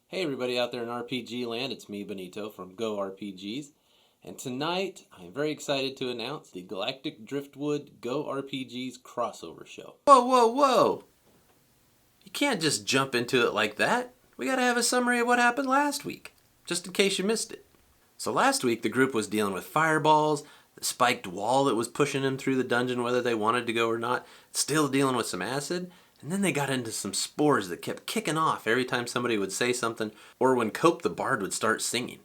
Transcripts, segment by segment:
Hey everybody out there in RPG land, it's me Benito from Go RPGs, and tonight I'm very excited to announce the Galactic Driftwood Go RPGs crossover show. Whoa! You can't just jump into it like that. We gotta have a summary of what happened last week, just in case you missed it. So last week the group was dealing with fireballs, the spiked wall that was pushing them through the dungeon whether they wanted to go or not, still dealing with some acid, and then they got into some spores that kept kicking off every time somebody would say something, or when Cope the Bard would start singing.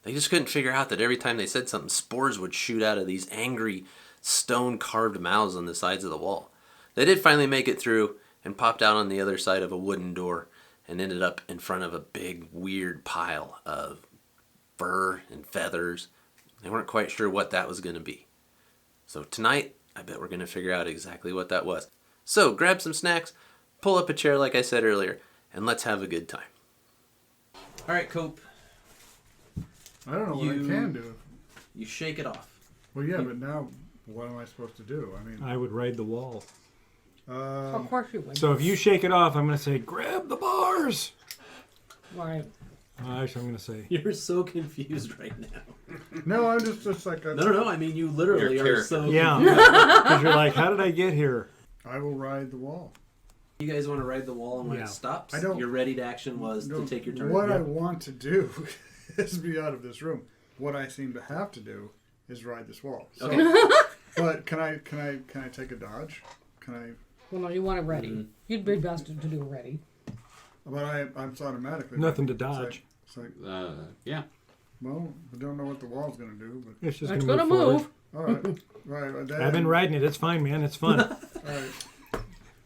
They just couldn't figure out that every time they said something, spores would shoot out of these angry, stone-carved mouths on the sides of the wall. They did finally make it through, and popped out on the other side of a wooden door, and ended up in front of a big, weird pile of fur and feathers. They weren't quite sure what that was going to be. So tonight, I bet we're going to figure out exactly what that was. So grab some snacks, pull up a chair like I said earlier, and let's have a good time. All right, Cope. I don't know what I can do. You shake it off. Well, yeah, but now what am I supposed to do? I mean, I would ride the wall. Of course you would. So if you shake it off, I'm going to say, grab the bars. Right. Actually, I'm going to say, You're so confused right now. no, I'm just like a, No. I mean, you literally are so yeah, confused. because you're like, how did I get here? I will ride the wall. You guys want to ride the wall, and when it stops, I don't- your ready to action was to take your turn. What I want to do is be out of this room. What I seem to have to do is ride this wall. So, Okay. but can I take a dodge? Can I? Well, no, you want it ready. Mm-hmm. You'd be best to do it ready. But I'm automatically Nothing to dodge. It's like, Yeah. well, I don't know what the wall's going to do, but It's just It's going going to to move move. forward. all right. I've been riding it. It's fine, man. It's fun. All right.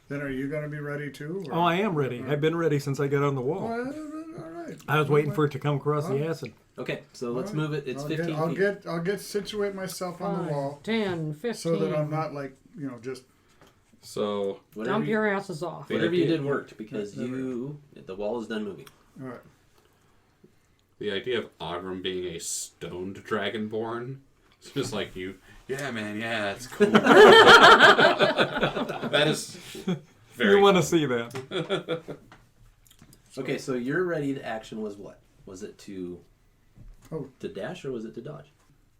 Then are you going to be ready too? Or? Oh, I am ready. I've been ready since I got on the wall. All right. I was waiting for it to come across the acid. Okay, so let's move it. It's 15 feet. I'll get situate myself on the 5, wall 10, 15. so that I'm not like just. So Dump your asses off. Whatever you did worked because the wall is done moving. All right. the idea of Ogrim being a stoned dragonborn, it's just like you. Yeah, man. Yeah, it's cool. That is very. You want to see that? Okay, so your ready to action was what? Was it to Oh. dash or was it to dodge?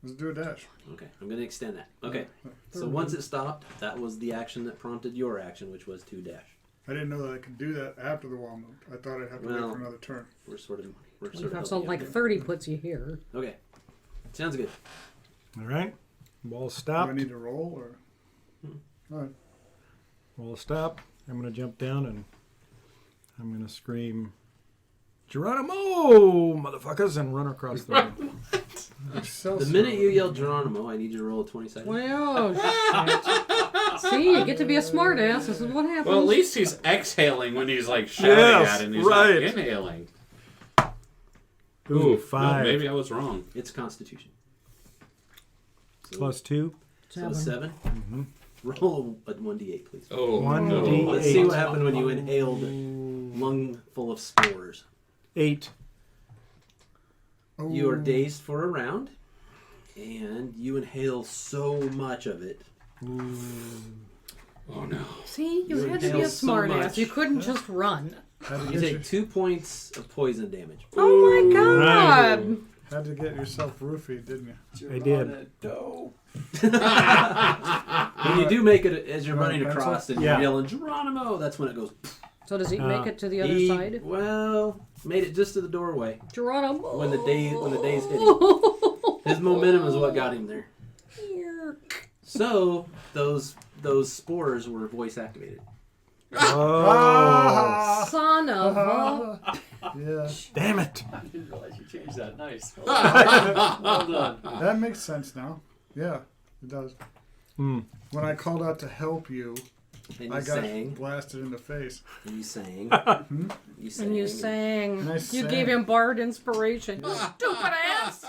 Let's do a dash. Okay, I'm going to extend that. Okay, so once it stopped, that was the action that prompted your action, which was to dash. I didn't know that I could do that after the wall moved. I thought I'd have to wait for another turn. We're sort of You have helping something you like out 30 puts you here. here. Okay, sounds good. All right. Wall Do stopped. I need to roll or? All right. Wall stopped. I'm going to jump down and I'm going to scream, Geronimo, motherfuckers, and run across the room. The minute you yell Geronimo, I need you to roll a 20 seconds. Well, shit. See, you get to be a smartass. This is what happens. Well, at least he's exhaling when he's like shouting Yes, at it, and he's right. not inhaling. Ooh, No, 5. maybe I was wrong. It's Constitution. So, Plus 2. So 7. Mm-hmm. Roll a 1d8, please. Oh, 1d8. Let's see what happened when you inhaled a lung full of spores. 8. You are dazed for a round, and you inhale so much of it. Oh no. See, you You had to be a inhaled so smartass. much. You couldn't just run. You take 2 points of poison damage. Oh my god! Had to get yourself roofied, didn't you? I did. When you do make it as you're running pencil? across and you're yelling Geronimo, that's when it goes. So does he make it to the other He, side? well, made it just to the doorway Geronimo. when the daze hit him. His momentum is what got him there. So those spores were voice activated. Oh. Son of a... Yeah. Damn it. I didn't realize you changed that. Nice. Well done. That makes sense now. Yeah, it does. Hmm. When I called out to help you, And I you got sang. blasted in the face. And you sang. You sang. And you sang. And I You sang. gave him bard inspiration. You stupid ass!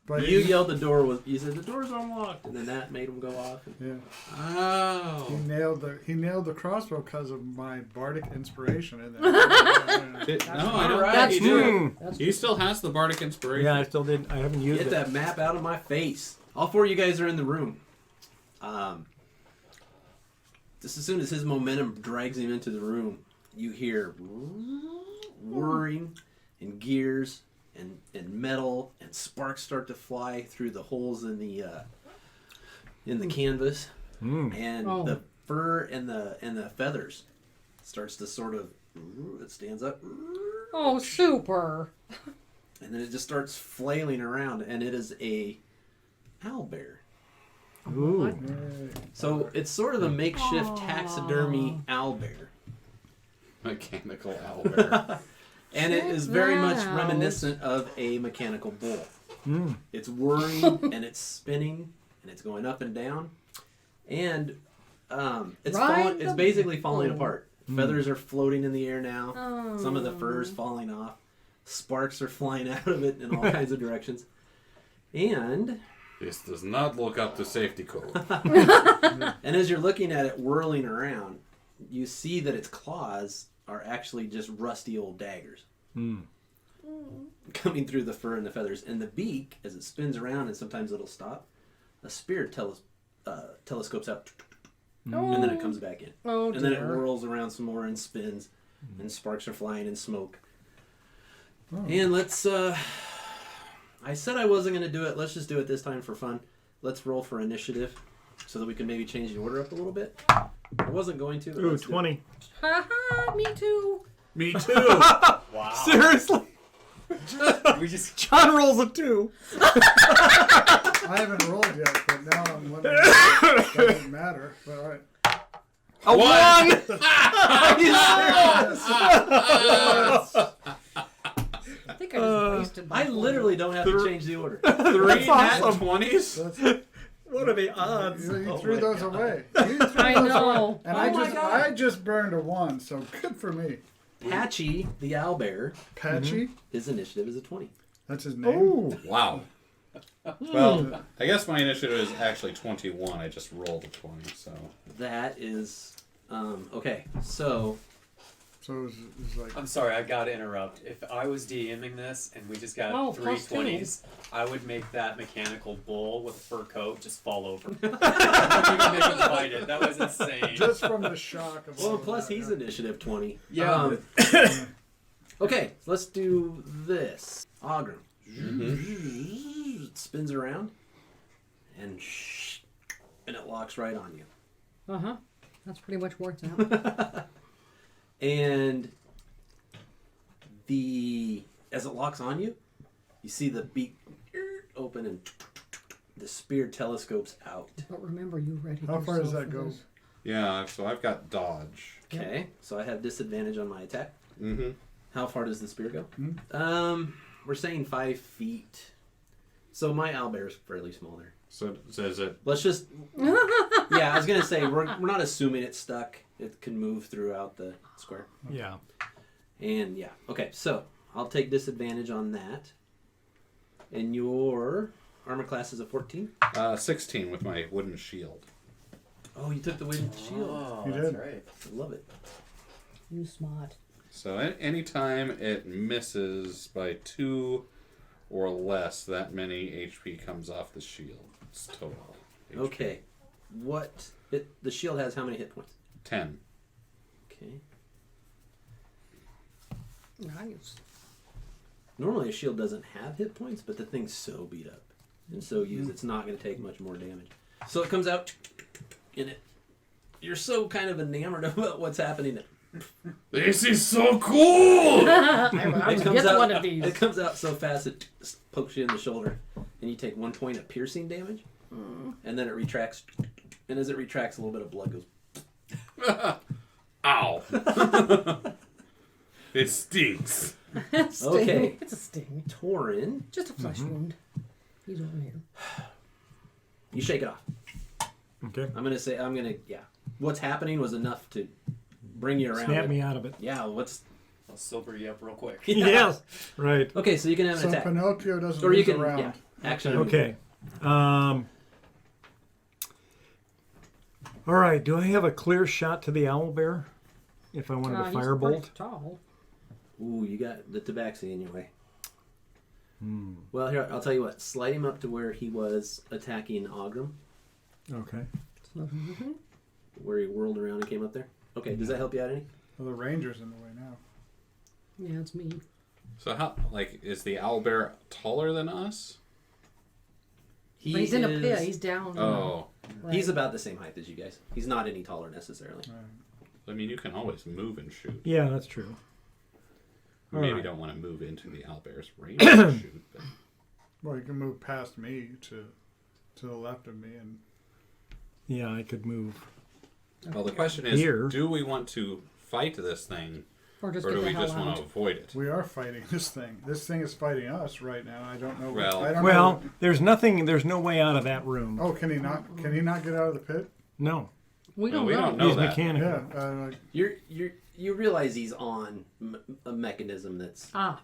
But You yelled the door was. You said the door's unlocked, and then that made him go off. yeah, Oh. he nailed the crossbow because of my bardic inspiration in there. No, I don't. right. That's He true. did. That's He still has the bardic inspiration. Yeah, I still didn't. I haven't used Get it. that map out of my face. All 4 of you guys are in the room. Just as soon as his momentum drags him into the room, you hear whirring and gears and metal, and sparks start to fly through the holes in the canvas, and the fur and the feathers starts to sort of, it stands up. Oh, super. And then it just starts flailing around, and it is a owlbear. Ooh. So it's sort of a makeshift taxidermy owlbear. Mechanical owlbear. And it is very much reminiscent of a mechanical bull. It's whirring, and it's spinning, and it's going up and down. And it's basically falling apart. Feathers are floating in the air now. Oh. Some of the fur is falling off. Sparks are flying out of it in all kinds of directions. And This does not look up to safety code. and as you're looking at it whirling around, you see that its claws are actually just rusty old daggers coming through the fur and the feathers. And the beak, as it spins around, and sometimes it'll stop, a spear telescopes out, and then it comes back in. Oh, and then it dear. whirls around some more and spins, and sparks are flying and smoke. And let's, I said I wasn't going to do it. Let's just do it this time for fun. Let's roll for initiative so that we can maybe change the order up a little bit. I wasn't going to. Ooh, 20. Haha, me too. Me too. Wow. Seriously? We just John rolls a 2. I haven't rolled yet, but now I'm wondering. It doesn't matter. But all right. A 1! I think I just wasted my I literally don't have to change the order. 3 nat awesome. 20s? What are the odds? You threw those away. You threw I those know. away. And Oh my God. I just burned a 1, so good for me. Patchy, the owlbear, Patchy, his initiative is a 20. that's his name. Ooh. Wow. Well, I guess my initiative is actually 21. I just rolled a 20, so. That is, okay, so, So it's like I'm sorry, I gotta interrupt. If I was DMing this and we just got Oh, three plus 2. 20s, I would make that mechanical bull with a fur coat just fall over. You can make him fight it. That was insane. just from the shock of all well, of plus that, he's yeah. initiative 20. Yeah. Okay, let's do this. Ogrim. It spins around, and it locks right on you. Uh-huh. That's pretty much worked out. And as it locks on you, you see the beak open and the spear telescopes out. But remember, you ready How far does yourself that for go? this. Yeah, so I've got dodge. Okay, so I have disadvantage on my attack. Mm-hmm. How far does the spear go? Hmm? We're saying 5 feet. So my owlbear is fairly small there. So is it? Let's just. Yeah, I was gonna say we're not assuming it's stuck. It can move throughout the square. Yeah. And yeah, okay. So I'll take disadvantage on that. And your armor class is a 14. 16 with my wooden shield. Oh, you took the wooden shield. Oh, You that's did. right. I love it. You smart. So anytime it misses by 2 or less, that many HP comes off the shield. It's total. HP. Okay. The shield has how many hit points? 10. Okay. Nice. Normally a shield doesn't have hit points, but the thing's so beat up and so used, it's not going to take much more damage. So it comes out, and you're so kind of enamored about what's happening. This is so cool! I was comes get out, one of these. It comes out so fast it pokes you in the shoulder, and you take 1 point of piercing damage, and then it retracts, and as it retracts, a little bit of blood goes. Ow! It stinks. Sting. Okay. It's a sting. Torin, Just a flesh wound. He's over here. you shake it off. Okay. Yeah. What's happening was enough to bring you around. Snap it. me out of it. Yeah, I'll silver you up real quick. Yes. Right. Okay, so you can have an So attack. Pinocchio doesn't Or you lose can, a round. yeah, action. Okay. All right. Do I have a clear shot to the owlbear? If I wanted to He's firebolt? pretty tall. Ooh, you got the tabaxi in your way. Well, here, I'll tell you what. Slide him up to where he was attacking Ogrim, Okay. where he whirled around and came up there. Okay, does that help you out any? Well, the ranger's in the way now. Yeah, it's me. So how, is the owlbear taller than us? But he's in a pit. He's down. Oh. Right. He's about the same height as you guys. He's not any taller necessarily. I mean, you can always move and shoot. Yeah, that's true. You maybe Alright. don't want to move into the owlbear's range to shoot. But... Well, you can move past me to the left of me, and Yeah, I could move. Well, the question is, Here. do we want to fight this thing, Or just or get do the we hell just want out. to avoid it? we are fighting this thing. This thing is fighting us right now. I don't know. Well- I don't Well, know. there's nothing. There's no way out of that room. Oh, can he not? Can he not get out of the pit? No, We No, don't we know. don't know. he's that. mechanical. Yeah. You realize he's on a mechanism that's Ah,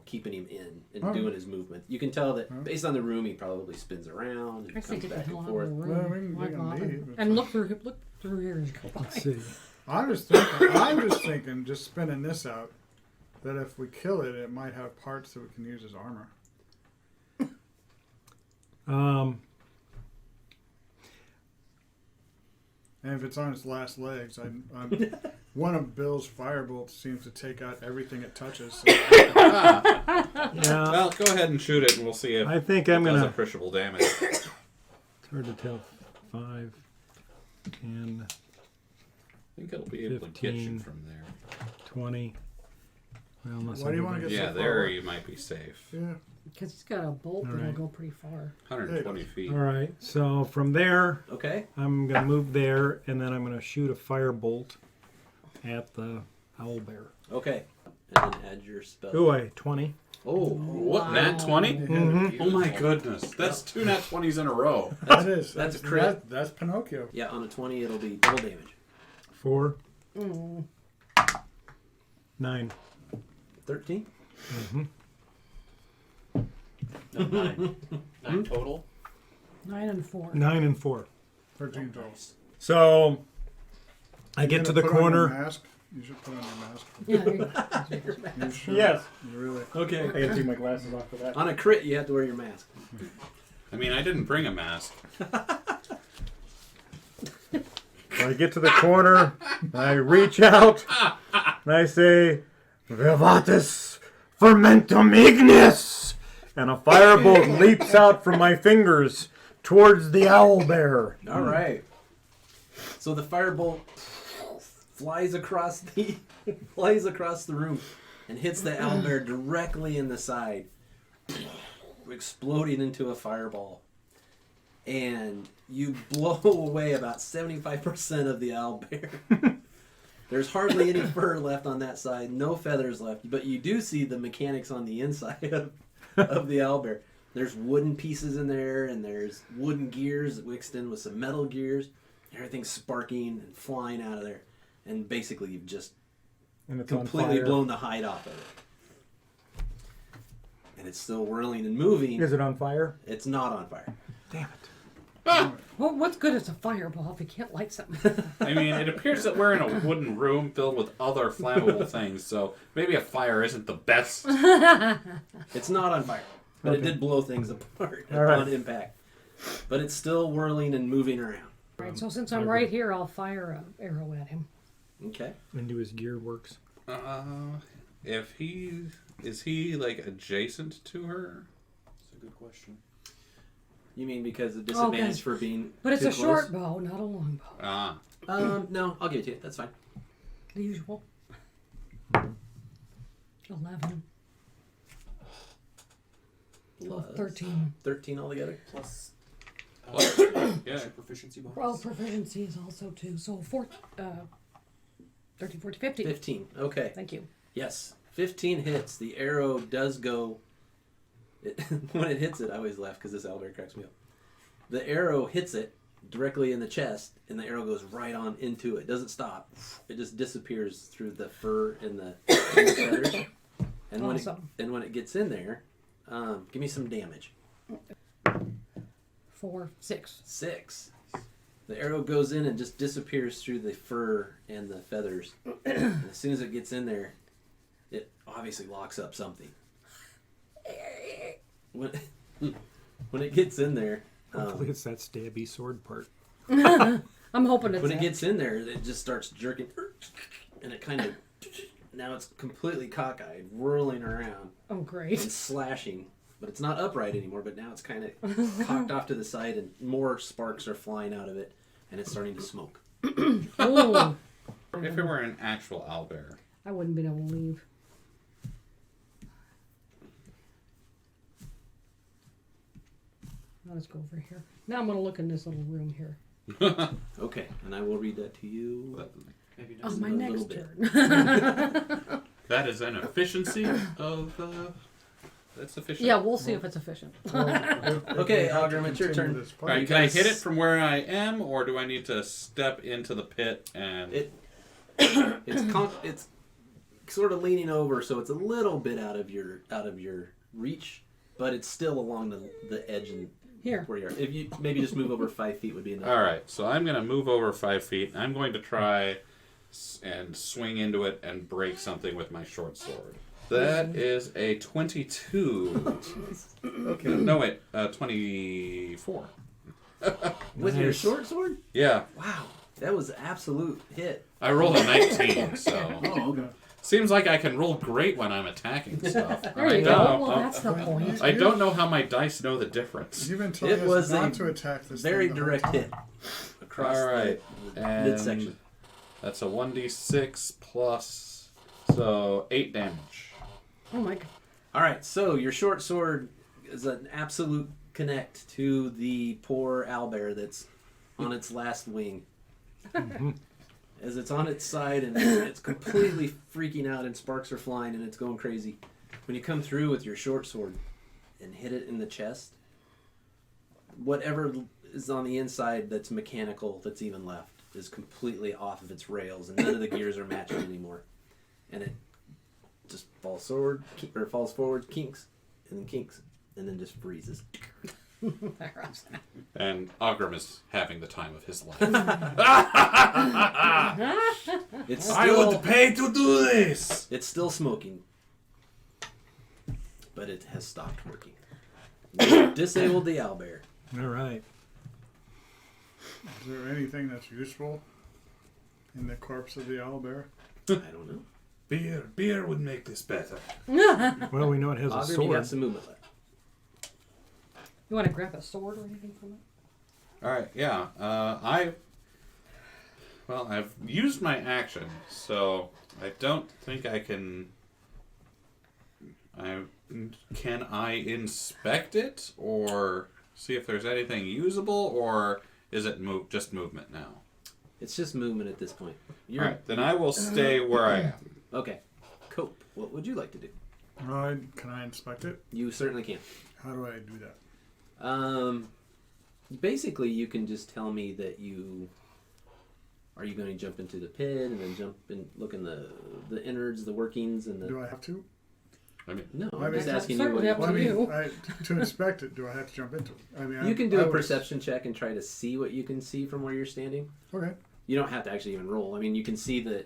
keeping him in and Oh. doing his movement. You can tell that based on the room, he probably spins around and I say comes get the back hell and out of the forth. room. Well, we can- My we can God. leave. And look through here as you go by. Let's see. I'm just thinking, just spinning this out, that if we kill it, it might have parts that we can use as armor. And if it's on its last legs, I'm one of Bill's firebolts seems to take out everything it touches. So Yeah, Well, go ahead and shoot it, and we'll see if I think it I'm does gonna. appreciable damage. It's hard to tell. 5, 10, I think it'll be able to get you 15. from there. 20. Well, unless Why do you I wanna go get Yeah, so far there away? you might be safe. yeah, Because he's got a bolt that'll Alright. go pretty far. 120 feet. All right. So from there, Okay. I'm gonna move there, and then I'm gonna shoot a firebolt at the owlbear. Okay. And then add your spell. Ooh, 20. Oh. What, nat 20? Mhm. Oh my goodness. That's 2 nat 20s in a row. that is That's a crit. That's Pinocchio. Yeah, on a 20, it'll be double damage. 4, Mm. 9. 13? No, 9. 9 total. 9 and 4. 9 and 4. 13 total. So I You get to gonna the put on your corner. mask? You should put on your mask. Yeah, there you go. You should. Yes. You really. Okay. I gotta take my glasses off for that. On a crit, you have to wear your mask. I mean, I didn't bring a mask. So I get to the corner, and I reach out, and I say, Vivatis fermentum ignis! And a firebolt leaps out from my fingers towards the owlbear. All right. So the firebolt flies across the room and hits the owlbear directly in the side, exploding into a fireball. And you blow away about 75% of the owlbear. There's hardly any fur left on that side, no feathers left, but you do see the mechanics on the inside of the owlbear. There's wooden pieces in there, and there's wooden gears mixed in with some metal gears. Everything's sparking and flying out of there. And basically you've just And it's completely on fire. blown the hide off of it. And it's still whirling and moving. Is it on fire? It's not on fire. Damn it. Well, what's good as a fireball if you can't light something? I mean, it appears that we're in a wooden room filled with other flammable things, so maybe a fire isn't the best. It's not on fire. But it Okay. did blow things apart All right. upon impact. But it's still whirling and moving around. Right, so since I'm right here, I'll fire an arrow at him. Okay. Into his gear works. Is he adjacent to her? That's a good question. You mean because of disadvantage Okay. for being But it's too a close? short bow, not a long bow. Ah, No, I'll give it to you. That's fine. The usual. 11. So Plus 13. 13 altogether. Plus, yeah. your proficiency bonus. Well, proficiency is also 2. So 13, 14, 15. 15. Okay. Thank you. Yes. 15 hits. The arrow does go... when it hits it, I always laugh because this owlbear cracks me up. The arrow hits it directly in the chest, and the arrow goes right on into it. Doesn't stop. It just disappears through the fur and the feathers. And Awesome. when it gets in there, give me some damage. 4, 6. 6. The arrow goes in and just disappears through the fur and the feathers. And as soon as it gets in there, it obviously locks up something. When it gets in there, Hopefully it's that stabby sword part. I'm hoping it's when it that. gets in there, it just starts jerking. and it kind of now it's completely cockeyed, whirling around Oh, and great. slashing. But it's not upright anymore. But now it's kind of cocked off to the side, and more sparks are flying out of it, and it's starting to smoke. Oh, If it were an actual owlbear. I wouldn't be able to leave. Let's go over here. Now I'm going to look in this little room here. Okay, and I will read that to you. Maybe Oh, not. my a next little bit. turn. That is an efficiency of. That's efficient. Yeah, we'll see if it's efficient. Okay, Algrim, it's your turn. All right, can I hit it from where I am, or do I need to step into the pit and? It's sort of leaning over, so it's a little bit out of your reach, but it's still along the edge and Here. where you are. If you maybe just move over 5 feet would be enough. All right, so I'm going to move over 5 feet. I'm going to try and swing into it and break something with my short sword. That is a 22. Okay. No, wait, 24. With your short sword? Yeah, Wow, that was an absolute hit. I rolled a 19, so Oh, okay. seems like I can roll great when I'm attacking stuff. There I you go. don't- Well, that's the point. I don't know how my dice know the difference. You've been telling It was us not a to attack this Very thing the whole direct time. hit across All right, the and midsection. that's a 1d6 plus, so 8 damage. Oh, my God. All right, so your short sword is an absolute connect to the poor owlbear that's on its last wing. As it's on its side and it's completely freaking out and sparks are flying and it's going crazy. When you come through with your short sword and hit it in the chest, whatever is on the inside that's mechanical that's even left is completely off of its rails and none of the gears are matching anymore. And it just falls forward, kinks, and then just freezes. And Ogrim is having the time of his life. It's still, pay to do this! it's still smoking, but it has stopped working. You disabled the owlbear. All right. Is there anything that's useful in the corpse of the owlbear? I don't know. Beer would make this better. Well, we know it has a Ogrim, you sword. got some movement left. You want to grab a sword or anything from it? All right, yeah. I've used my action, so I don't think I can. Can I inspect it or see if there's anything usable, or is it just movement now? It's just movement at this point. All right, then I will stay where I am. Okay. Cope, what would you like to do? Can I inspect it? You certainly can. How do I do that? Basically, you can just tell me that you... Are you going to jump into the pit and then jump and look in the innards, the workings, and the... Do I have to? I mean, No, I I'm just mean, asking you certainly what... up to you. To inspect it, do I have to jump into it? I mean, You can do I a would- perception check and try to see what you can see from where you're standing. Okay. You don't have to actually even roll. I mean, you can see that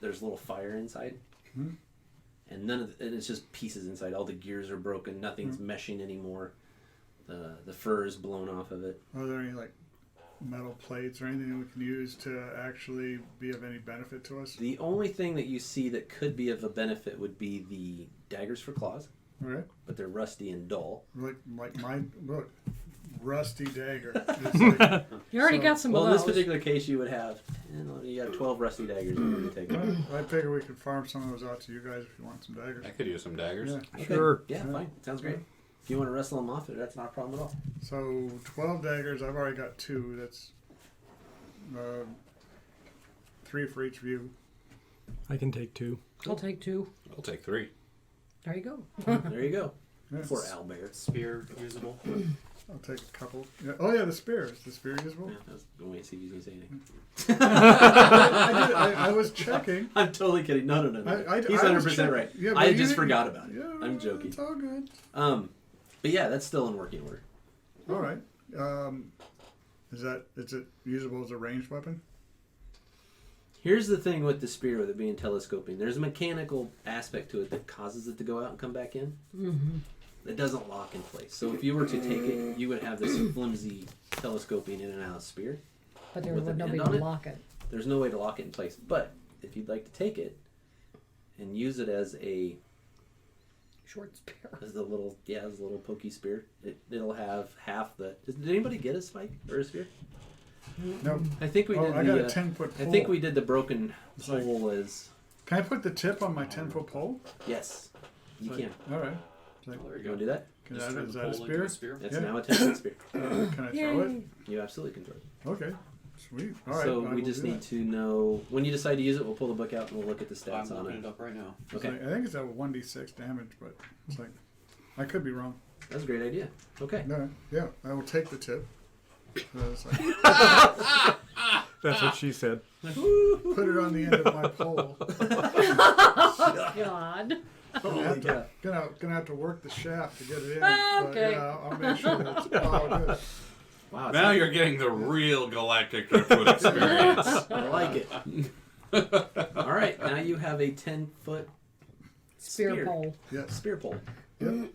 there's a little fire inside, Mhm. and and it's just pieces inside. All the gears are broken. Nothing's meshing anymore. The fur is blown off of it. Are there any like metal plates or anything we can use to actually be of any benefit to us? The only thing that you see that could be of a benefit would be the daggers for claws, Okay. but they're rusty and dull. Like my look, rusty dagger. It's like, You already So- got some Well, in of this those. particular case, you would have you got 12 rusty daggers. You can take. well, I figure we could farm some of those out to you guys if you want some daggers. I could use some daggers. Yeah. Okay. Sure. Yeah, fine. Sounds great. If you want to wrestle them off, that's not a problem at all. So 12 daggers. I've already got 2. That's 3 for each of you. I can take 2. I'll take 2. I'll take 3. There you go. There you go. Yeah. For owlbear. Spear usable. I'll take a couple. Yeah. Oh yeah, the spear. Is the spear usable? Yeah, I was going to see if he's going to say anything. I was checking. I'm totally kidding. No. He's I was 100% check- right. Yeah, but I you just didn't- forgot about it. Yeah, I'm joking. It's all good. But yeah, that's still in working order. All right. Is it usable as a ranged weapon? Here's the thing with the spear, with it being telescoping. There's a mechanical aspect to it that causes it to go out and come back in. Mm-hmm. It doesn't lock in place. So if you were to take it, you would have this flimsy telescoping in and out of spear. But there With would an nobody end on to it? lock it. there's no way to lock it in place. But if you'd like to take it and use it as a Short spear. as a little pokey spear, it'll have half the. Did anybody get a spike or a spear? No. I think we did. I got a 10-foot pole. I think we did the broken It's like- pole as Can I put the tip on my 10-foot pole? yes. You It's like- can. All right. Oh, there You want to do that? Can Just I, turn is the that a pole into a spear? spear. It's Yeah. now a 10-foot spear. Can I throw it? You absolutely can throw it. Okay. Sweet. All right. So I we will just do need that. to know when you decide to use it. We'll pull the book out and we'll look at the I'm stats on looking it. it up right now. It's Okay, like- I think it's at 1d6 damage, but it's like I could be wrong. that's a great idea. Okay. No, yeah, I will take the tip. It's like, That's what she said. put it on the end of my pole. God. Gonna cow. gonna have to work the shaft to get it in. Okay. But yeah, I'll make sure that's all good. Wow. Now you're getting the real Galactic Driftwood experience. I like it. All right. Now you have a 10-foot Spear pole. Yes. spear pole. Yep.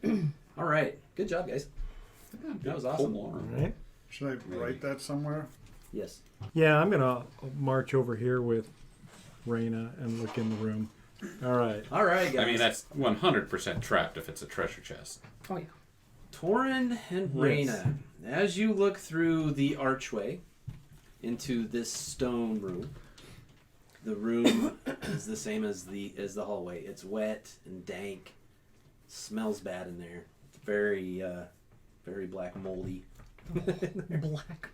All right. Good job, guys. That was awesome. All right. Should I write that somewhere? Yes. Yeah, I'm gonna march over here with Raina and look in the room. All right. All right, guys. I mean, that's 100% trapped if it's a treasure chest. Oh yeah. Torin and Raina, as you look through the archway into this stone room, the room is the same as the hallway. It's wet and dank, smells bad in there. It's very very black, moldy. Black.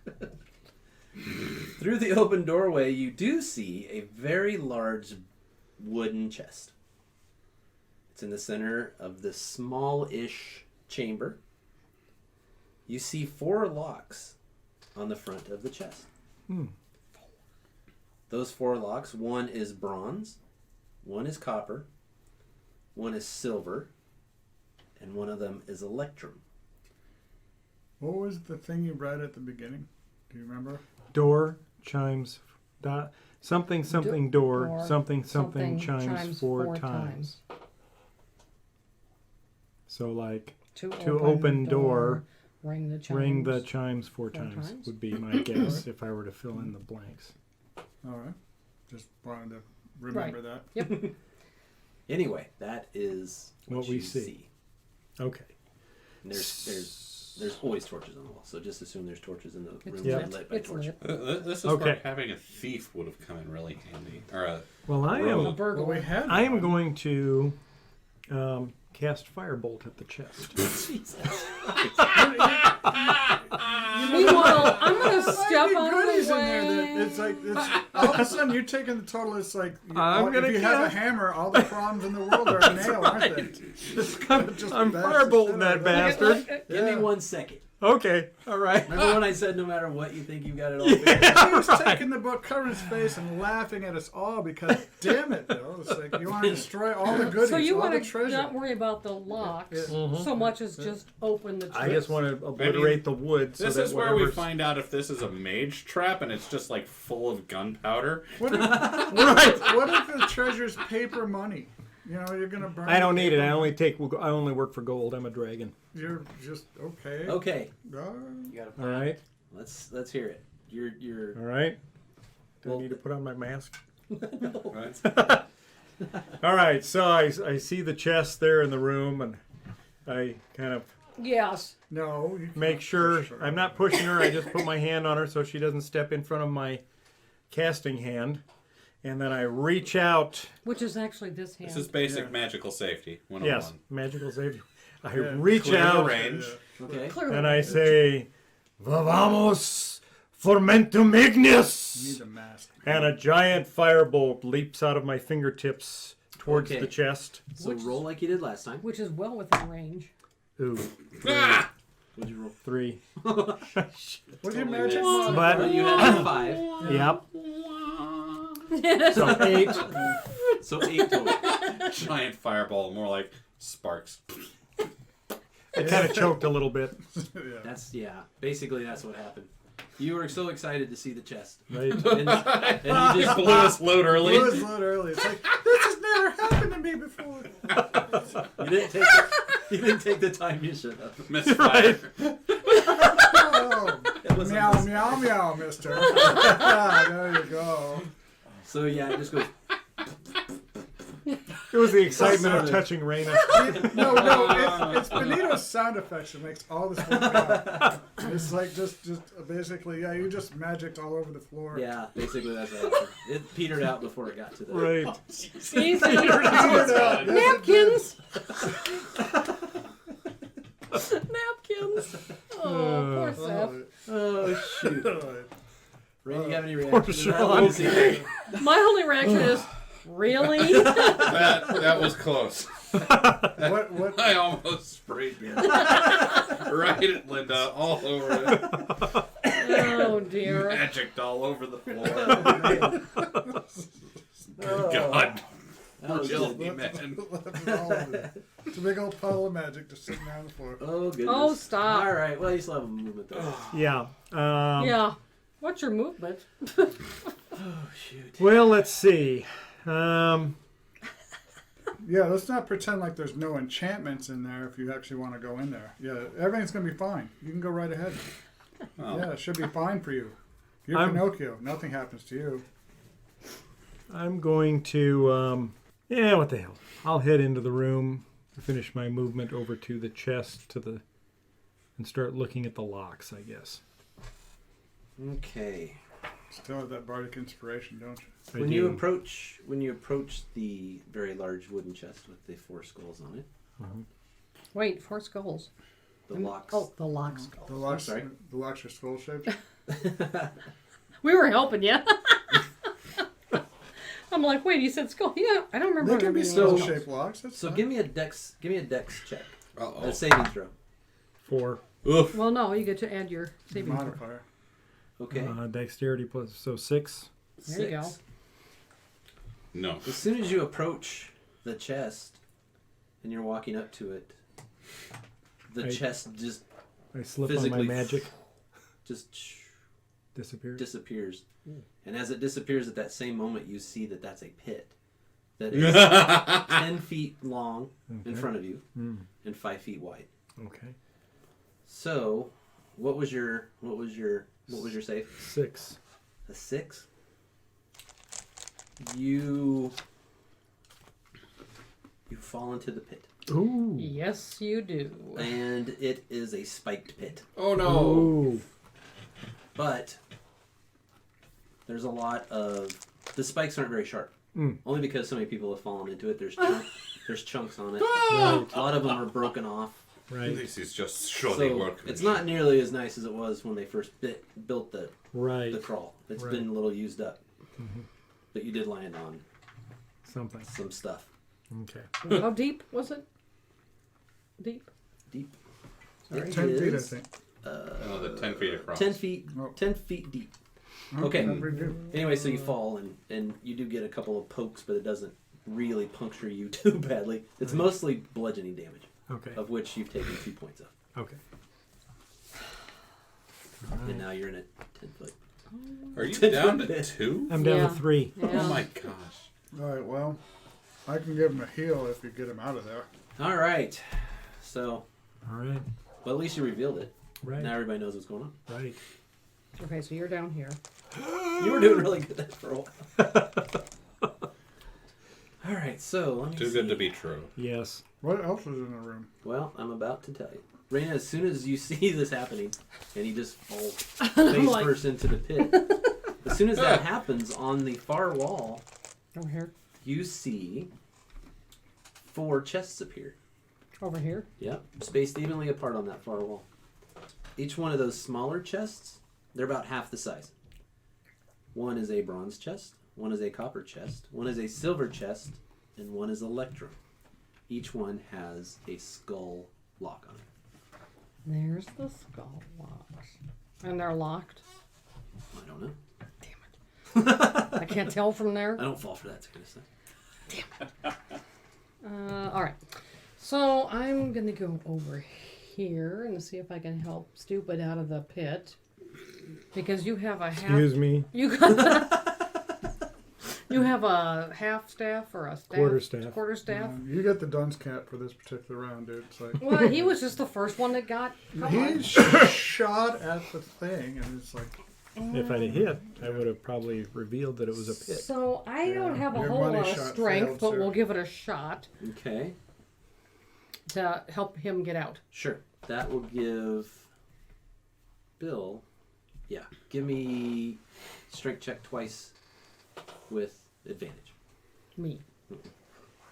Through the open doorway, you do see a very large wooden chest. It's in the center of this small-ish chamber. You see 4 locks on the front of the chest. Those 4 locks, one is bronze, one is copper, one is silver, and one of them is electrum. What was the thing you read at the beginning? Do you remember? Door chimes. Something something door. Door, Something something chimes 4 times. So like To open door, ring the chimes. ring the chimes 4 4 times times. would be my guess if I were to fill in the blanks. All right. Just wanted to remember that. Yep. Anyway, that is What you we see. Okay. And there's always torches on the wall, so just assume there's torches in the room Yeah. that are lit by It's torches. lit. This is Okay. where having a thief would have come in really handy. Or a Well, I rogue. am. A burglar. Well, we had. I am one. going to cast firebolt at the chest. Meanwhile, I'm gonna So step many out of goodies the in there that way. it's like all of a sudden you're taking the total. It's like I'm gonna if you have a cast- hammer, all the problems in the world are a nail, aren't they? Just I'm bash the firebolting shit that out of it. bastard. Give me Yeah. 1 second. Okay, all right. Remember when I said no matter what you think you got it all figured out? He was taking the book, covering his face, and laughing at us all because, damn it, Bill. It's like you want to destroy all the goodies, So you all want the to treasure. not worry about the locks so much as just open the chest. I just want to obliterate the wood. So This that is where we whatever's- find out if this is a mage trap and it's just like full of gunpowder. What if the treasure's paper money? You know, you're gonna burn. I don't the need it. paper. I only work for gold. I'm a dragon. You're just okay. Okay, Uh, You got All right. let's hear it. You're All right. Do Well, I need to put on my mask? Right? All right. So I see the chest there in the room, and I kind of Yes. no. You make can't sure push her. I'm not pushing her. I just put my hand on her so she doesn't step in front of my casting hand, and then I reach out. Which is actually this hand. This is basic Yeah. magical safety 101. Yes, magical safety. I Yeah, reach clear the out range. okay. Clearly. and I say, "Vamos fermentum ignis." You need a mask. And a giant firebolt leaps out of my fingertips towards Okay. the chest. So roll like you did last time. Which is well within range. Ooh, Ah! What'd you roll? 3. What's your Totally magic missed. mod? But- Well, you had a 5, Yep. So 8. so 8 total. Giant fireball, more like sparks. I kind of choked a little bit. Yeah. Basically that's what happened. You were so excited to see the chest, Right? and you You just blew us load early. Blew his load early. It's like this has never happened to me before. you didn't take the time you should have. Misfire. Oh, was Meow, on meow, meow, mister. There you go. So yeah, it just goes. It was the excitement of touching Raina. No, it's Benito's sound effects that makes all this work out. It's like just basically, yeah, you just magicked all over the floor. Yeah, basically that's what happened. It petered out before it got to the. Right. Easy. Yeah, Napkins. Napkins. Oh, poor Seth. Oh shoot! Ray, you have any Poor reaction to that? Sean. Let me see. My only reaction is, really? That was close. What? I almost sprayed beer. Right at Linda, all over it. Oh dear. Magicked all over the floor. Good God. That was Jill, good. man. It's a big old puddle of magic just sitting there on the floor. Oh goodness. Oh, stop. All right. Well, you still have a movement though. Yeah. Yeah. What's your movement? Oh shoot. Well, let's see. Yeah, let's not pretend like there's no enchantments in there if you actually want to go in there. Yeah, everything's going to be fine. You can go right ahead. Oh. Yeah, it should be fine for you. You're I'm- Pinocchio. Nothing happens to you. I'm going to, yeah, what the hell. I'll head into the room, finish my movement over to the chest, and start looking at the locks, I guess. Okay. Still have that bardic inspiration, don't you? I When do. you approach the very large wooden chest with the 4 skulls on it, Wait, 4 skulls. the locks. Oh, the lock skull. The locks, sorry. the locks are skull shaped. We were helping you. I'm like, wait, you said skull? Yeah, I don't remember. They can be there being skull skulls. shaped locks. That's So fine. give me a dex check. Uh-oh. A saving throw. 4. Oof. Well, no, you get to add your saving throw. modifier. Okay. Dexterity plus, so 6. There you go. 6. No. As soon as you approach the chest and you're walking up to it, the Right. chest just I slip on my Physically magic. just Disappears. disappears. And as it disappears at that same moment, you see that that's a pit that is 10 feet long in Okay. front of you Mm, and 5 feet wide. okay. So, what was your save? 6. A 6. You fall into the pit, Ooh. Yes, you do. and it is a spiked pit. Oh no. Ooh. But there's a lot of the spikes aren't very sharp. Mm. Only because so many people have fallen into it. There's chunks on it. Right. A lot of them are broken off. Right. This is just shoddy So work. it's not nearly as nice as it was when they first built the Right. crawl. It's Right. been a little used up. But you did land on Something. some stuff. Okay. How deep was it? Deep. Deep. 10 It feet, I is, think. Oh, the 10 feet across. 10 feet. Oh. 10 feet deep. Okay. Not very deep. Anyway, so you fall and you do get a couple of pokes, but it doesn't really puncture you too badly. It's mostly bludgeoning damage, Okay. of which you've taken 2 points of. Okay. And now you're in a 10-foot. Are you 10 down foot to pit. 2? I'm down Yeah. to 3. Yeah. Oh my gosh. All right, well, I can give him a heal if you get him out of there. All right. So, All right. well, at least you revealed it. Right. Now everybody knows what's going on. Right. Okay, so you're down here. You were doing really good for a while. All right, so let me Too see. good to be true. Yes. What else is in the room? Well, I'm about to tell you. Raina, as soon as you see this happening, and he just falls I'm face like, first into the pit, as soon as that happens, on the far wall, over here. you see 4 chests appear. Over here. Yep, spaced evenly apart on that far wall. Each one of those smaller chests, they're about half the size. One is a bronze chest, one is a copper chest, one is a silver chest, and one is electrum. Each one has a skull lock on it. There's the skull locks. And they're locked. I don't know. Damn it. I can't tell from there. I don't fall for that kind of stuff. All right. So I'm going to go over here and see if I can help Stupid out of the pit. Because you have a half... Excuse me. You got You have a half staff or a staff? Quarterstaff. Quarterstaff? You get the dunce cap for this particular round, dude. It's like Well, he was just the first one that got he caught. shot at the thing, and it's like If I'd have hit, I would have probably revealed that it was a pit. So I don't have a Your whole money lot of shot strength, failed, but sir. we'll give it a shot Okay. to help him get out. Sure. That will give Bill. Yeah. Give me strength check twice with advantage. Me.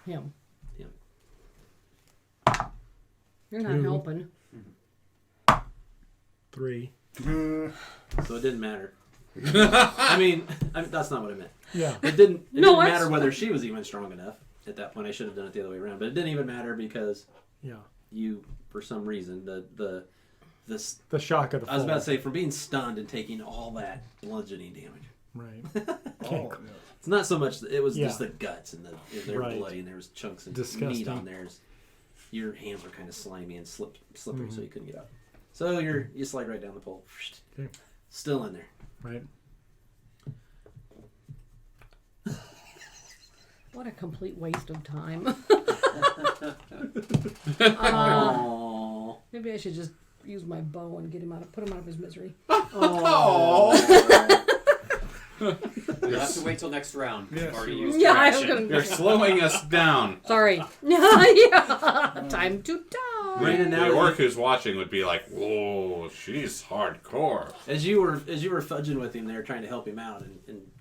Him. Him. You're not 2. helping. 3. So it didn't matter. I mean, that's not what I meant. Yeah. It didn't. It No, didn't that's matter whether she was even strong enough at that point. I should have done it the other way around, but it didn't even matter because Yeah. you, for some reason, this. The shock of the fall. I was about to say, from being stunned and taking all that bludgeoning damage. Right. oh, It's not so much. It was Yeah. just the guts and they're Right. bloody and there was chunks of Disgusting. meat on theirs. Your hands were kind of slimy and slippery, so you couldn't get out. So you slide right down the pole. Okay. Still in there. Right. What a complete waste of time. Aww. Maybe I should just use my bow and put him out of his misery. You'll have to wait till next round. Yes, You've already you will. used Yeah, your I was action. gonna. You're slowing us down. Sorry. Yeah. Time to die. Raina, now The that orc who's watching would be like, "Whoa, she's hardcore." as you were fudging with him there, trying to help him out,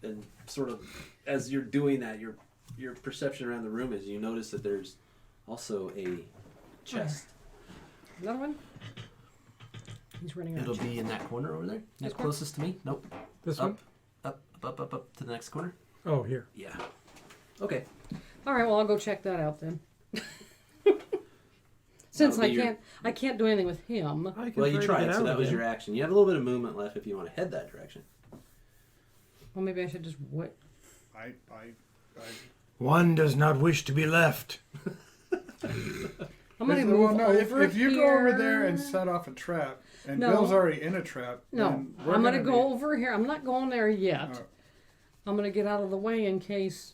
and sort of as you're doing that, your perception around the room is you notice that there's also a chest. Another one? He's running around. It'll be in that corner over there. This Next closest to me. Nope. This Up, one? up to the next corner. Oh, here. Yeah. Okay. All right, well, I'll go check that out then. Since That'll be I can't do anything with him. I can Well, you try to tried, get so out that was again. your action. You have a little bit of movement left if you want to head that direction. Well, maybe I should just wait. I One does not wish to be left. I'm gonna well, move no, over if you go over there here. and set off a trap, and No. Bill's already in a trap, No, then we're I'm gonna go be- over here. I'm not going there yet. Oh. I'm gonna get out of the way in case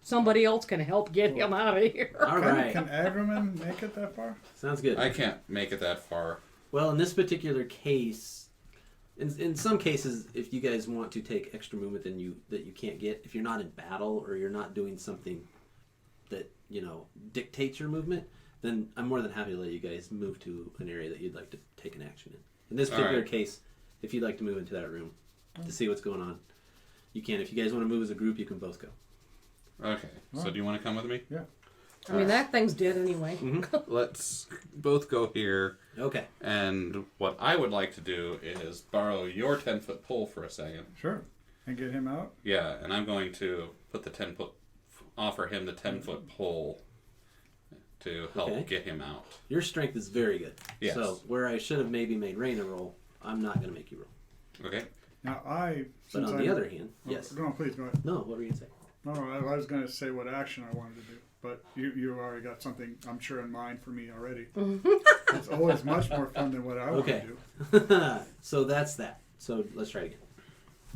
somebody else can help get him out of here. All right. Can Agriman make it that far? Sounds good. I can't make it that far. Well, in this particular case, in some cases, if you guys want to take extra movement that you can't get, if you're not in battle or you're not doing something that dictates your movement, then I'm more than happy to let you guys move to an area that you'd like to take an action in. In this particular Alright. case, if you'd like to move into that room to see what's going on, you can. If you guys want to move as a group, you can both go. Okay, so do you want to come with me? Yeah. I mean, that thing's dead anyway. Let's both go here. Okay. And what I would like to do is borrow your 10-foot pole for a second. Sure. And get him out? Yeah, and I'm going to put the 10-foot, offer him the 10-foot pole to help Okay. get him out. Your strength is very good. Yes. So where I should have maybe made Raina roll, I'm not going to make you roll. Okay. Now, But since on the other hand, yes. Go on, please, go ahead. No, what were you going to say? No, I was going to say what action I wanted to do, but you already got something, I'm sure, in mind for me already. It's always much more fun than what I want Okay. to do. So that's that. So let's try it again.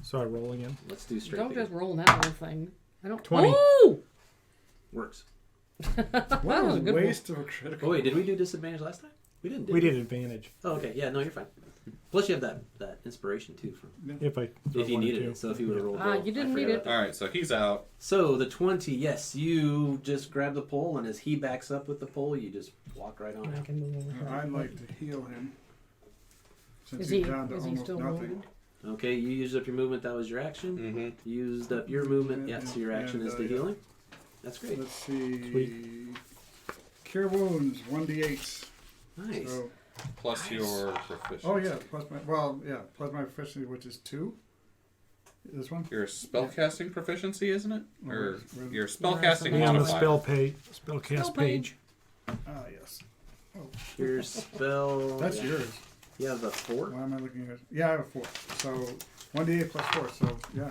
So I roll again. Let's do straight. Don't again. just roll that little thing. I don't. 20. Oh! Works. What That was a a good waste of a critical. Oh wait, did we do disadvantage last time? We didn't. We did advantage. Oh, okay. Yeah, no, you're fine. Plus, you have that inspiration too, from If I if you needed it. So if you would have rolled, low, You didn't I forgot need it. about that. All right, so he's out. So the 20, yes, you just grab the pole, and as he backs up with the pole, you just walk right on I out. can move over. I'd like to heal him. Since Is he's he? down to Is he almost still nothing. wounded? Okay, you used up your movement. That was your action. Mm-hmm. Used up your movement. Yeah, so your action And, is the yeah. healing. That's great. Let's see. Sweet. Cure wounds, 1d8. Nice. So, Plus your proficiency. oh yeah, plus my proficiency, which is 2. This one? Your spellcasting proficiency, isn't it? Or Where's- your spellcasting on the modifier. spell cast Spell page. Ah, yes. Your spell. That's yeah. yours. You have a 4. Why am I looking at? Yeah, I have a 4. So 1d8 plus 4. So yeah,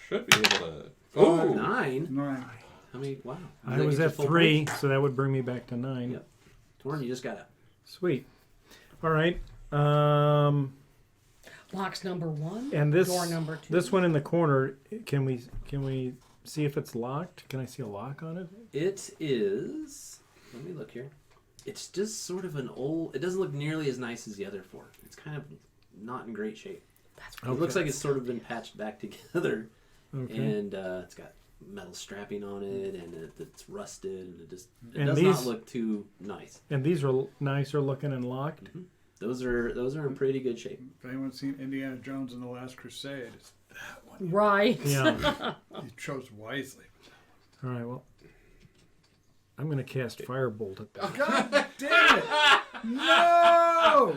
Should be able to. Oh, Oh, 9. 9. How many? Wow. I Did that was get you at full 3, points? so that would bring me back to 9. Yep. Torn, you just got out. Sweet. All right. Boy, Box number 1. And this Door number 2. this one in the corner, can we see if it's locked? Can I see a lock on it? It is. Let me look here. It's just sort of an old. It doesn't look nearly as nice as the other 4. It's kind of not in great shape. That's It looks like it's sort of been patched back together, Okay. and it's got metal strapping on it, and it's rusted, and it does And not look too nice. And these are nicer looking and locked. Those are in pretty good shape. If anyone's seen Indiana Jones and the Last Crusade, it's that one. right. Yeah. He chose wisely. All right. Well, I'm going to cast Firebolt at that. God damn it! No!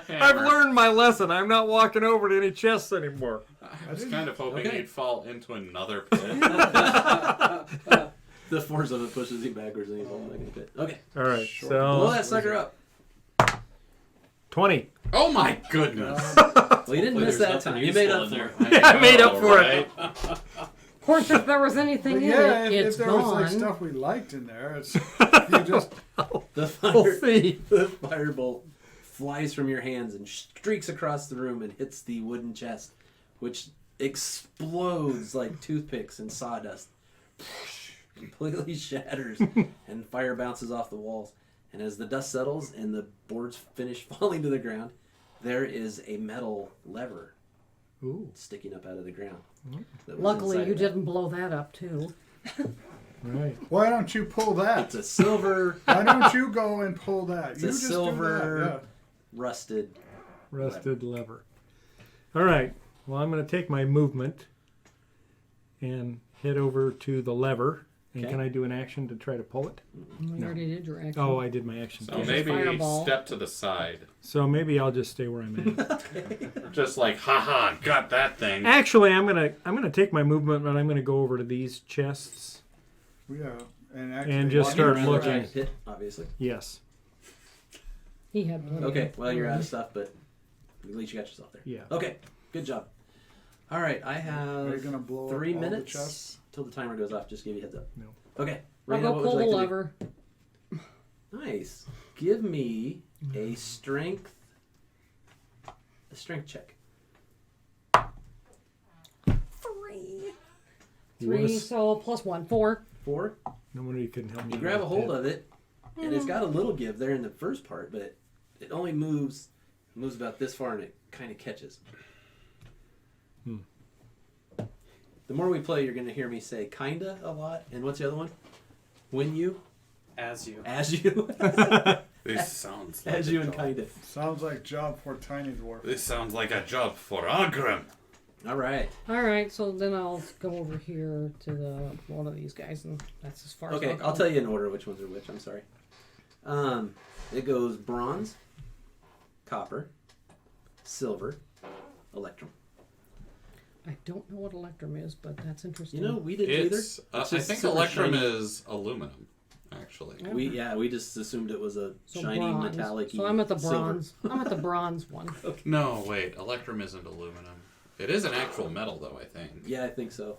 I've learned my lesson. I'm not walking over to any chests anymore. I was kind of hoping Okay. you'd fall into another pit. The force of it pushes you backwards, and you fall back in the pit. Okay, All right. blow So that sucker up. 20. Oh my goodness! Well, you didn't miss There's that nothing time. You made useful up in for there. it. I made up for it. Right? Of course, if there was anything But in yeah, it, if it's there was like gone. stuff we liked in there, it's you just The We'll fire, see. the firebolt flies from your hands and streaks across the room and hits the wooden chest, which explodes like toothpicks and sawdust. Completely shatters, and fire bounces off the walls. And as the dust settles and the boards finish falling to the ground, there is a metal lever Ooh. sticking up out of the ground. that was Luckily, inside you of that. didn't blow that up, too. Right. why don't you pull that? It's a silver Why don't you go and pull that? It's you a just silver- do that. rusted. Rusted lever. All right. Well, I'm going to take my movement and head over to the lever. And Okay. can I do an action to try to pull it? You already did your action. Oh, I did my action. So There's a maybe fireball. step to the side. So maybe I'll just stay where I'm at. Just like, haha, got that thing. Actually, I'm gonna take my movement, but I'm gonna go over to these chests. Yeah, and actually, And just Walking start around the looking. giant pit, obviously. Yes. He had plenty. Okay, well, you're out of stuff, but at least you got yourself there. Yeah. Okay, good job. All right, I Are you have gonna blow 3 up all the minutes chests? till the timer goes off. Just give you a heads up. No. Okay, I'll Raina, go what would pull the you like lever. to do? Nice. Give me a strength check. 3, Was- so plus 1, 4. 4. No wonder you couldn't help me. You grab a hold of it, and it's got a little give there in the first part, but it only moves about this far, and it kind of catches. The more we play, you're going to hear me say "kinda" a lot. And what's the other one? When you, As you. as you, This sounds like as a you, and job. kinda. Sounds like job for tiny dwarf. This sounds like a job for Agram. All right. All right, so then I'll go over here to the one of these guys, and that's as far Okay, as I'll tell you in order which ones are which. I'm sorry. It goes bronze, copper, silver, electrum. I don't know what electrum is, but that's interesting. You know, we didn't It's, either. I just think super electrum shiny. is aluminum, actually. We just assumed it was a so shiny bronze. metallic. So I'm at the silver. bronze. I'm at the bronze one. No, wait, electrum isn't aluminum. It is an actual metal, though, I think. Yeah, I think so.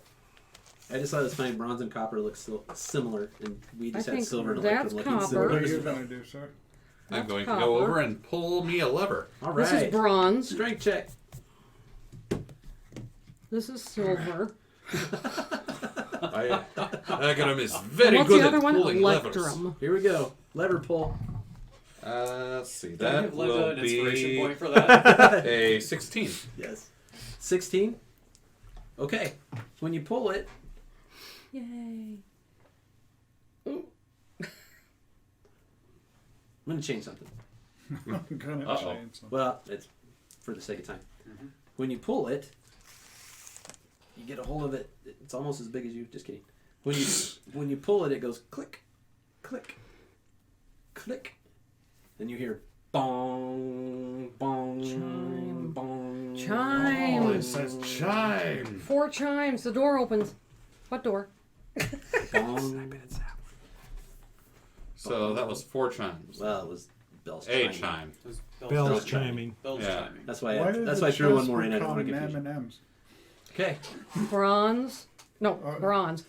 I just thought it was funny. Bronze and copper look so similar, and we just I had think silver and that's electrum looking copper. What similar. are as you well. gonna do, sir? I'm That's going to copper. go over and pull me a lever. All This right. is bronze. Strength check. This is silver. Agram is very What's good the at other one? pulling levers. Electrum. Here we go. Lever pull. Let's see, Can I that give Linda will an inspiration be point for that? a 16. Yes. 16. Okay. When you pull it, Yay. I'm going to change something. I'm gonna Uh-oh. change something. Well, it's for the sake of time. When you pull it, you get a hold of it. It's almost as big as you. Just kidding. When you pull it, it goes click, click, click. Then you hear bong, bong, Chime. bong. Chime. Oh, it says chime. 4 chimes. The door opens. What door? Bong. So that was 4 chimes. Well, it was bells. A chiming. chime. It was Bells chiming. chiming. Bells Yeah. chiming. That's why. Why did That's the why I threw one chests more in. I don't become want to confuse you. M&Ms? Okay. Bronze. No, bronze.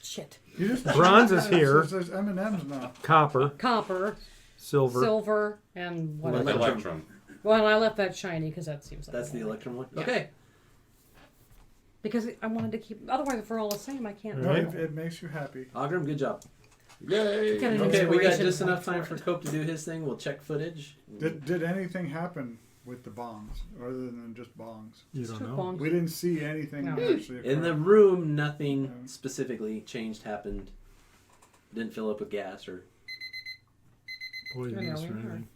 Shit. You just Bronze is here. There's M&Ms now. Copper. Copper. Silver. and whatever. Electrum. Well, I left that shiny because that seems like That's the more like Electrum one? Yeah. Okay. because I wanted to keep. Otherwise, if we're all the same, I can't. No, Right. it makes you happy. Ogram, good job. Yay! Get an Okay, we got inspiration just point enough time for for it. Cope to do his thing. We'll check footage. Did anything happen with the bongs other than just bongs? You It's don't too know. long. We didn't see anything No. actually In the occur. room, nothing Yeah. specifically changed happened. Didn't fill up with gas or. Poisonous Yeah, or we anything.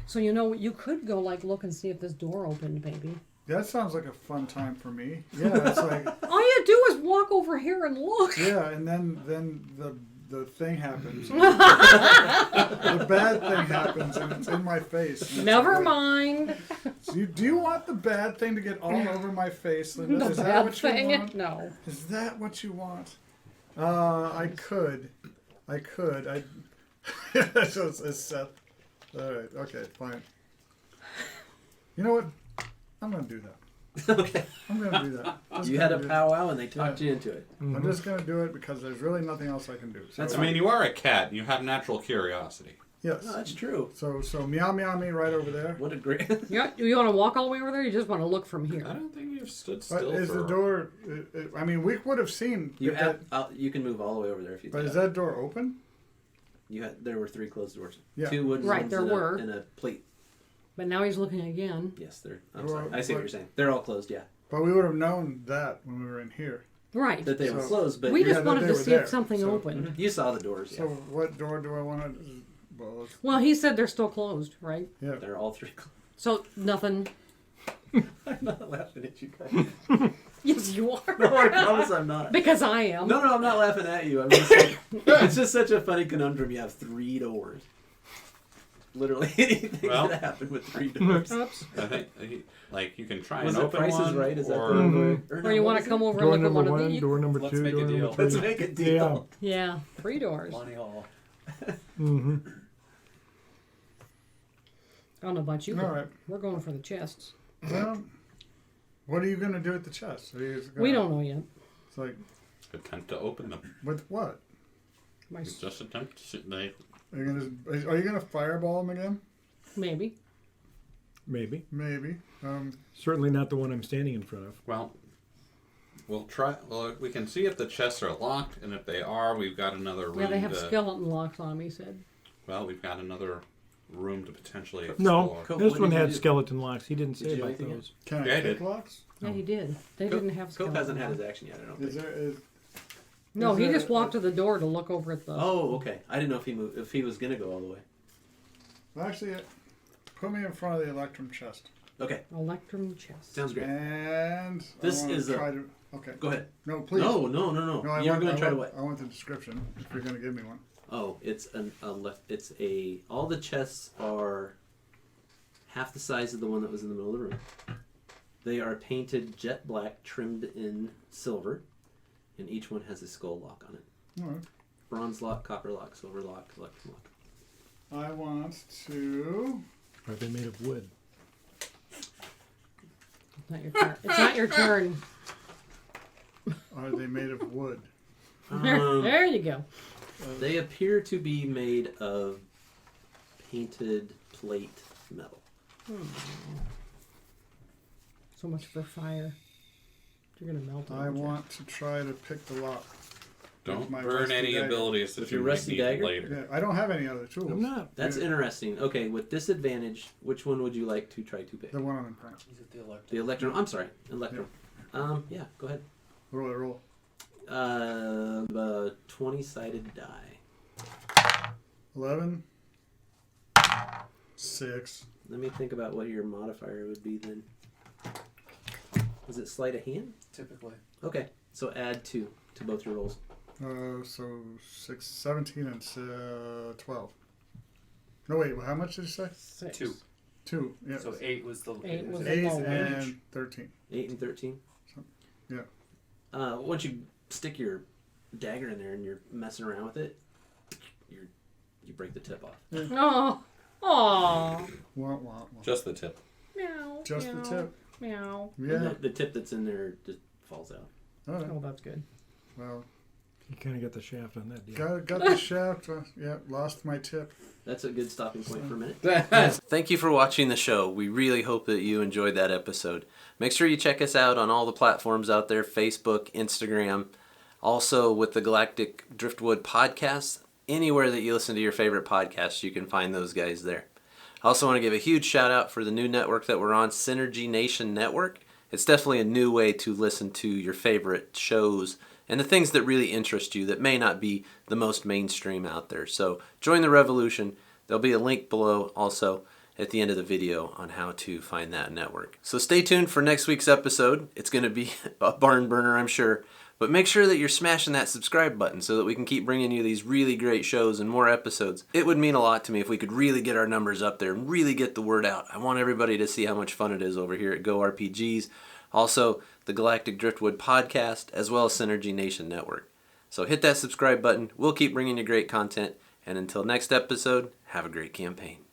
So you could go look and see if this door opened, maybe. That sounds like a fun time for me. Yeah, it's like All you do is walk over here and look. yeah, and then the thing happens. The bad thing happens, and it's in my face. and it's Never like, mind. So do you want the bad thing to get all over my face, Linda? The Is that bad what you thing. want? No. Is that what you want? I could. It's Seth. All right. Okay. Fine. You know what? I'm gonna do that. Okay. I'm gonna do that. Just You had a gonna do powwow and they talked you into it. it. I'm just gonna do it because there's really nothing else I can do. So, That's I mean, you are a cat. You have natural curiosity. yes. No, that's true. So meow meow me right over there. What a great. You want to walk all the way over there? Or you just want to look from I here? don't think you've stood But still is for... the door? I mean, we would have seen. You if have. that- You can move all the way over there if you. but do is that door open? You had. There were 3 closed doors. Yeah. 2 wooden Right, ones there and were. and a plate. But now he's looking again. Yes, they're. I'm Well, sorry. I see what but- you're saying. They're all closed. Yeah. But we would have known that when we were in here. Right. That they were So- closed, but We Yeah, just that wanted they to were see there, if something so- opened. you saw the doors. So Yeah. what door do I want to? Well, Well, he said they're still closed, right? yeah. They're all 3 closed. So nothing. I'm not laughing at you guys. Yes, you are. No, I promise I'm not. Because I am. No, I'm not laughing at you. I'm just saying, it's just such a funny conundrum. You have 3 doors. Literally anything Well- could happen with 3 doors. Oops. I think, you can try Was and it open Price is one, Right? Is that or... the Mhm. Or you want to come over Door and look at number one of one, these? door number Let's two, make a door deal. number Let's three. make a deal. Yeah, 3 doors. Lonnie Hall. Mm-hmm. I don't know about you, All but right. we're going for the chests. Well, what are you gonna do at the chest? Are you just We gonna- don't know yet. It's like Attempt to open them. with what? My, It's just attempt to... They, Are you gonna fireball them again? maybe. Maybe. Maybe. Certainly not the one I'm standing in front of. well, we'll try... Well, we can see if the chests are locked, and if they are, we've got another room Yeah, they have to... skeleton locks on them, he said. Well, we've got another room to potentially No, explore. Cool. this What one did you had do? skeleton locks. He didn't Did say you do about anything those. Can Yeah, I I did. pick locks? Yeah, he did. They didn't have Cope skeleton hasn't had locks. his action yet, I don't Is think. there? No, is he there just walked to the door to look over at the... Oh, okay. I didn't know if he moved, if he was gonna go all the way. Well, actually, put me in front of the electrum chest. Okay, Electrum chest. sounds great. And This I wanna is a- try to. Okay. Go ahead. No, please. No. No, I You're want, gonna I try to want, what? I want the description if you're gonna give me one. Oh, it's all the chests are half the size of the one that was in the middle of the room. They are painted jet black, trimmed in silver, and each one has a skull lock on it. All right. Bronze lock, copper lock, silver lock, electrum lock. I want to. Are they made of wood? It's not your turn. It's not your turn. Are they made of wood? There you go. They appear to be made of painted plate metal. So much for fire. You're gonna melt it. I aren't you? want to try to pick the lock. Don't my burn rusty any dagger. abilities that With you your might rusty need dagger? later. Yeah, I don't have any other tools. I'm not. That's Yeah. interesting. Okay, with disadvantage, which one would you like to try to pick? The one I'm in front. Is it the electric? The electrum. I'm sorry, electrum. Yeah, go ahead. What do I roll? The 20-sided die. 11. 6. Let me think about what your modifier would be then. Was it sleight of hand? Typically. Okay, so add 2 to both your rolls. So 6, 17, and 12. No, wait. How much did you say? 6. 2. 2. Yeah. So 8 was the... Eight was 8 the low and 13. 8 and 13. Yeah. Once you stick your dagger in there and you're messing around with it, you break the tip off. Oh. Aw. Wah, wah, wah. Just the tip. Meow. Just meow, the tip. Meow. Yeah. The tip that's in there just falls out. All right. Oh, that's good. Well, You kind of got the shaft on that deal. Got the shaft. Yeah, lost my tip. That's a good stopping point for a minute. That's Thank you for watching the show. We really hope that you enjoyed that episode. Make sure you check us out on all the platforms out there, Facebook, Instagram, also with the Galactic Driftwood podcast. Anywhere that you listen to your favorite podcasts, you can find those guys there. I also want to give a huge shout out for the new network that we're on, Synergy Nation Network. It's definitely a new way to listen to your favorite shows and the things that really interest you that may not be the most mainstream out there. So join the revolution. There'll be a link below also at the end of the video on how to find that network. So stay tuned for next week's episode. It's going to be a barn burner, I'm sure. But make sure that you're smashing that subscribe button so that we can keep bringing you these really great shows and more episodes. It would mean a lot to me if we could really get our numbers up there and really get the word out. I want everybody to see how much fun it is over here at Go RPGs. Also, the Galactic Driftwood podcast, as well as Synergy Nation Network. So hit that subscribe button. We'll keep bringing you great content. And until next episode, have a great campaign.